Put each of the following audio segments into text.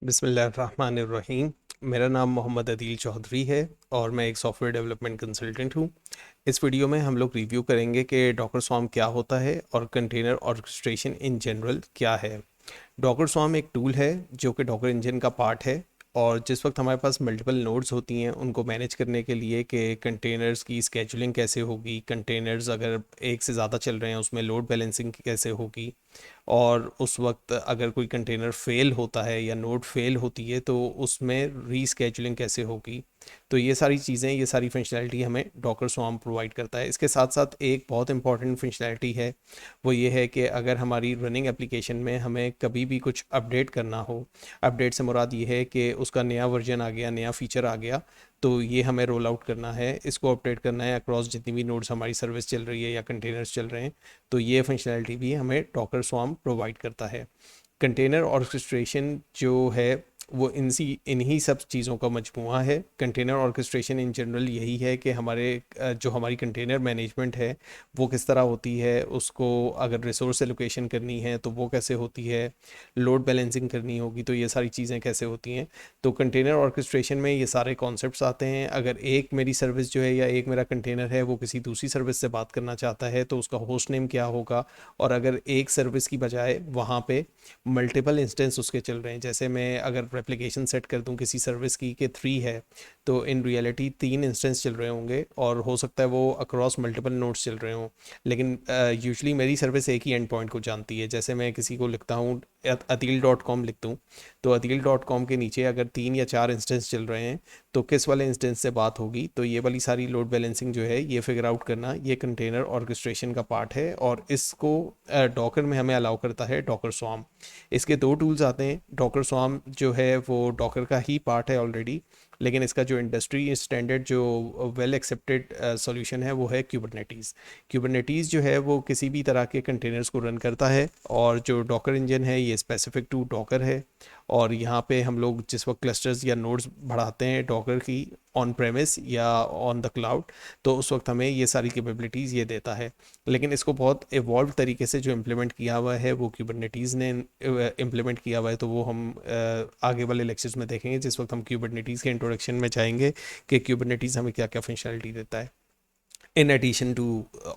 बिस्मिल्लाहिर्रहमानिर्रहीम। मेरा नाम मोहम्मद अदील चौधरी है और मैं एक सॉफ्टवेयर डेवलपमेंट कंसल्टेंट हूँ। इस वीडियो में हम लोग रिव्यू करेंगे कि डॉकर स्वार्म क्या होता है और कंटेनर ऑर्केस्ट्रेशन इन जनरल क्या है। डॉकर स्वार्म एक टूल है जो कि डॉकर इंजन का पार्ट है, और जिस वक्त हमारे पास मल्टीपल नोड्स होती हैं उनको मैनेज करने के लिए कि कंटेनर्स की स्केजुलिंग कैसे होगी, कंटेनर्स अगर एक से ज़्यादा चल रहे हैं उसमें लोड बैलेंसिंग कैसे होगी, और उस वक्त अगर कोई कंटेनर फेल होता है या नोड फेल होती है तो उसमें रीस्केजुलिंग कैसे होगी। तो ये सारी चीज़ें, ये सारी फंक्शनैलिटी हमें डॉकर स्वार्म प्रोवाइड करता है। इसके साथ साथ एक बहुत इंपॉर्टेंट फंक्शनैलिटी है, वो ये है कि अगर हमारी रनिंग एप्लीकेशन में हमें कभी भी कुछ अपडेट करना हो, अपडेट से मुराद ये है कि उसका नया वर्जन आ गया, नया फीचर आ गया, तो ये हमें रोल आउट करना है, इसको अपडेट करना है अक्रॉस जितनी भी नोड्स हमारी सर्विस चल रही है या कंटेनर्स चल रहे हैं। तो ये फंक्शनैलिटी भी हमें डॉकर स्वार्म प्रोवाइड करता है। कंटेनर ऑर्केस्ट्रेशन जो है वो इन्हीं सब चीज़ों का मजमूआ है। कंटेनर ऑर्केस्ट्रेशन इन जनरल यही है कि जो हमारी कंटेनर मैनेजमेंट है वो किस तरह होती है, उसको अगर रिसोर्स एलोकेशन करनी है तो वो कैसे होती है, लोड बैलेंसिंग करनी होगी तो ये सारी चीज़ें कैसे होती हैं। तो कंटेनर ऑर्केस्ट्रेशन में ये सारे कॉन्सेप्ट्स आते हैं। अगर एक मेरी सर्विस जो है या एक मेरा कंटेनर है वो किसी दूसरी सर्विस से बात करना चाहता है तो उसका होस्ट नेम क्या होगा, और अगर एक सर्विस की बजाय वहाँ पे मल्टीपल इंस्टेंस उसके चल रहे हैं, जैसे मैं अगर रेप्लिकेशन सेट कर दूं किसी सर्विस की कि 3 है, तो इन रियलिटी 3 इंस्टेंस चल रहे होंगे और हो सकता है वो अक्रॉस मल्टीपल नोड्स चल रहे हों। लेकिन यूजुअली मेरी सर्विस एक ही एंड पॉइंट को जानती है। जैसे मैं किसी को लिखता हूँ adil.com लिख दूँ, तो adil.com के नीचे अगर 3 या 4 इंस्टेंस चल रहे हैं तो किस वाले इंस्टेंस से बात होगी। तो ये वाली सारी लोड बैलेंसिंग जो है ये फिगर आउट करना, ये कंटेनर ऑर्केस्ट्रेशन का पार्ट है, और इसको डॉकर में हमें अलाउ करता है डॉकर स्वार्म। इसके दो टूल्स आते हैं। डॉकर स्वार्म जो है वो डॉकर का ही पार्ट है ऑलरेडी, लेकिन इसका जो इंडस्ट्री स्टैंडर्ड जो वेल एक्सेप्टेड सॉल्यूशन है वो है क्यूबरनेटीज़। क्यूबरनेटीज़ जो है वो किसी भी तरह के कंटेनर्स को रन करता है, और जो डॉकर इंजन है ये स्पेसिफिक टू डॉकर है। और यहाँ पे हम लोग जिस वक्त क्लस्टर्स या नोड्स बढ़ाते हैं डॉकर की ऑन प्रेमिस या ऑन द क्लाउड, तो उस वक्त हमें ये सारी कैपेबिलिटीज़ ये देता है। लेकिन इसको बहुत एवॉल्व तरीके से जो इम्प्लीमेंट किया हुआ है वो क्यूबरनेटीज़ ने इम्प्लीमेंट किया हुआ है। तो वो हम आगे वाले लेक्चर्स में देखेंगे जिस वक्त हम क्यूबरनेटीज़ के इंट्रोडक्शन में जाएंगे कि क्यूबरनेटीज़ हमें क्या क्या फंक्शनलिटी देता है। In addition to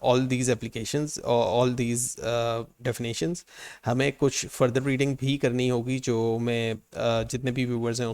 all these applications or all these definitions, हमें कुछ फर्दर रीडिंग भी करनी होगी जो मैं जितने भी व्यूवर्स हैं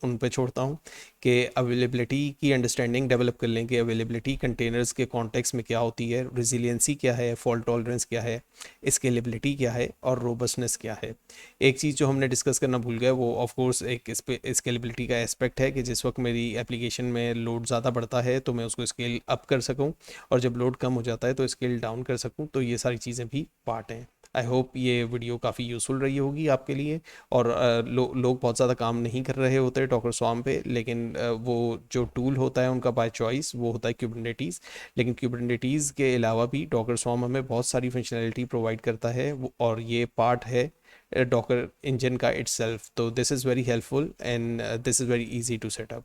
उन पे छोड़ता हूँ कि अवेलेबिलिटी की अंडरस्टैंडिंग डेवलप कर लें कि अवेलेबिलिटी कंटेनर्स के कॉन्टेक्स्ट में क्या होती है, रिजिलियंसी क्या है, फॉल्ट टॉलरेंस क्या है, स्केलेबिलिटी क्या है, और रोबस्टनेस क्या है। एक चीज़ जो हमने डिस्कस करना भूल गए वो ऑफ कोर्स एक स्केलेबिलिटी का एस्पेक्ट है कि जिस वक्त मेरी एप्लीकेशन में लोड ज़्यादा बढ़ता है तो मैं उसको स्केल अप कर सकूँ, और जब लोड कम हो जाता है तो स्केल डाउन कर सकूं। तो ये सारी चीज़ें भी पार्ट हैं। आई होप ये वीडियो काफ़ी यूज़फुल रही होगी आपके लिए। और लोग बहुत ज़्यादा काम नहीं कर रहे होते डॉकर स्वार्म पे, लेकिन वो जो टूल होता है उनका बाय चॉइस वो होता है क्यूबरनेटीज़। लेकिन क्यूबरनेटीज़ के अलावा भी डॉकर स्वार्म हमें बहुत सारी फंक्शनैलिटी प्रोवाइड करता है और ये पार्ट है डॉकर इंजन का इट्सल्फ। तो this is very helpful and this is very easy to set up.